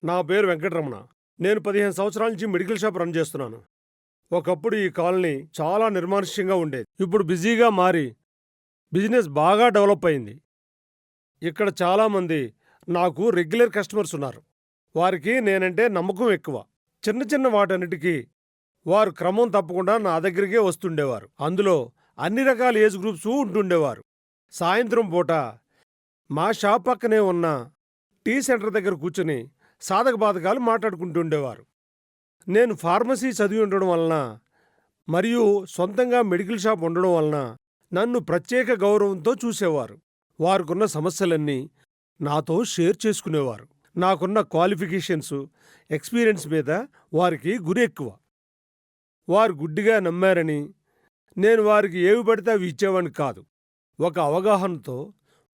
నా పేరు వెంకటరమణ. నేను 15 సంవత్సరాల నుంచి మెడికల్ షాప్ రన్ చేస్తున్నాను. ఒకప్పుడు ఈ కాలనీ చాలా నిర్మానుష్యంగా ఉండేది. ఇప్పుడు బిజీగా మారి బిజినెస్ బాగా డెవలప్ అయింది. ఇక్కడ చాలామంది నాకు రెగ్యులర్ కస్టమర్స్ ఉన్నారు. వారికి నేనంటే నమ్మకం ఎక్కువ. చిన్న చిన్న వాటన్నిటికీ వారు క్రమం తప్పకుండా నా దగ్గరికే వస్తుండేవారు. అందులో అన్ని రకాల ఏజ్ గ్రూప్స్ ఉంటుండేవారు. సాయంత్రం పూట మా షాప్ పక్కనే ఉన్న టీ సెంటర్ దగ్గర కూర్చుని సాధక బాధకాలు మాట్లాడుకుంటుండేవారు. నేను ఫార్మసీ చదివి ఉండడం వలన మరియు సొంతంగా మెడికల్ షాప్ ఉండడం వలన నన్ను ప్రత్యేక గౌరవంతో చూసేవారు. వారికున్న సమస్యలన్నీ నాతో షేర్ చేసుకునేవారు. నాకున్న క్వాలిఫికేషన్స్, ఎక్స్పీరియన్స్ మీద వారికి గురి ఎక్కువ. వారు గుడ్డిగా నమ్మారని నేను వారికి ఏవి పడితే అవి ఇచ్చేవాడిని కాదు. ఒక అవగాహనతో,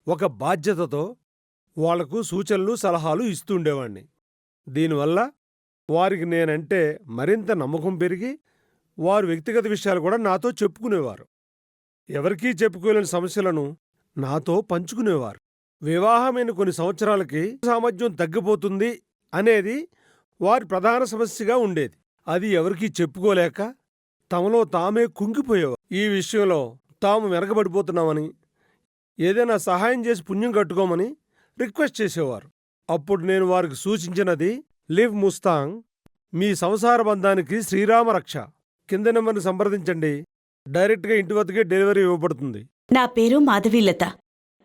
ఒక బాధ్యతతో వాళ్లకు సూచనలు, సలహాలు ఇస్తుండేవాణ్ణి. దీనివల్ల వారికి నేనంటే మరింత నమ్మకం పెరిగి వారు వ్యక్తిగత విషయాలు కూడా నాతో చెప్పుకునేవారు. ఎవరికీ చెప్పుకోలేని సమస్యలను నాతో పంచుకునేవారు. వివాహమైన కొన్ని సంవత్సరాలకి సామర్థ్యం తగ్గిపోతుంది అనేది వారి ప్రధాన సమస్యగా ఉండేది. అది ఎవరికీ చెప్పుకోలేక తమలో తామే కుంగిపోయేవారు. ఈ విషయంలో తాము వెనకబడిపోతున్నామని, ఏదైనా సహాయం చేసి పుణ్యం కట్టుకోమని రిక్వెస్ట్ చేసేవారు. అప్పుడు నేను వారికి సూచించినది లివ్ ముస్తాంగ్, మీ సంసార బంధానికి శ్రీరామ రక్ష. కింద నెంబర్ని సంప్రదించండి. డైరెక్ట్గా ఇంటి వద్దకే డెలివరీ ఇవ్వబడుతుంది. నా పేరు మాధవీలత.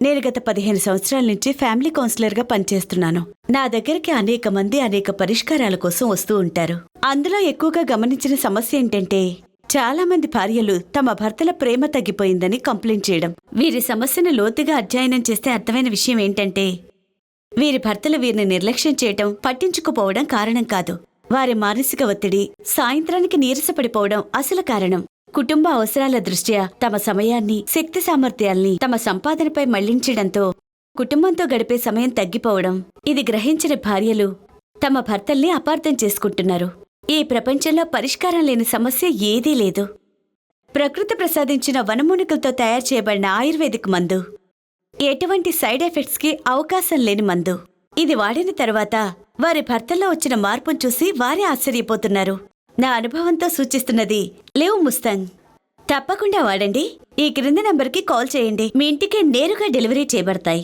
నేను గత 15 సంవత్సరాల నుంచి ఫ్యామిలీ కౌన్సిలర్గా పనిచేస్తున్నాను. నా దగ్గరికి అనేక మంది అనేక పరిష్కారాల కోసం వస్తూ ఉంటారు. అందులో ఎక్కువగా గమనించిన సమస్య ఏంటంటే, చాలా మంది భార్యలు తమ భర్తల ప్రేమ తగ్గిపోయిందని కంప్లైంట్ చేయడం. వీరి సమస్యను లోతుగా అధ్యయనం చేస్తే అర్థమైన విషయం ఏంటంటే, వీరి భర్తలు వీరిని నిర్లక్ష్యం చేయటం, పట్టించుకుపోవడం కారణం కాదు. వారి మానసిక ఒత్తిడి, సాయంత్రానికి నీరసపడిపోవడం అసలు కారణం. కుటుంబ అవసరాల దృష్ట్యా తమ సమయాన్ని, శక్తి సామర్థ్యాల్ని తమ సంపాదనపై మళ్లించడంతో కుటుంబంతో గడిపే సమయం తగ్గిపోవడం. ఇది గ్రహించిన భార్యలు తమ భర్తల్ని అపార్థం చేసుకుంటున్నారు. ఈ ప్రపంచంలో పరిష్కారం లేని సమస్య ఏదీ లేదు. ప్రకృతి ప్రసాదించిన వనమూలికలతో తయారు చేయబడిన ఆయుర్వేదిక్ మందు, ఎటువంటి సైడ్ ఎఫెక్ట్స్కి అవకాశం లేని మందు. ఇది వాడిన తర్వాత వారి భర్తల్లో వచ్చిన మార్పును చూసి వారే ఆశ్చర్యపోతున్నారు. నా అనుభవంతో సూచిస్తున్నది లివ్ ముస్తాంగ్. తప్పకుండా వాడండి. ఈ క్రింది నంబర్కి కాల్ చేయండి. మీ ఇంటికే నేరుగా డెలివరీ చేయబడతాయి.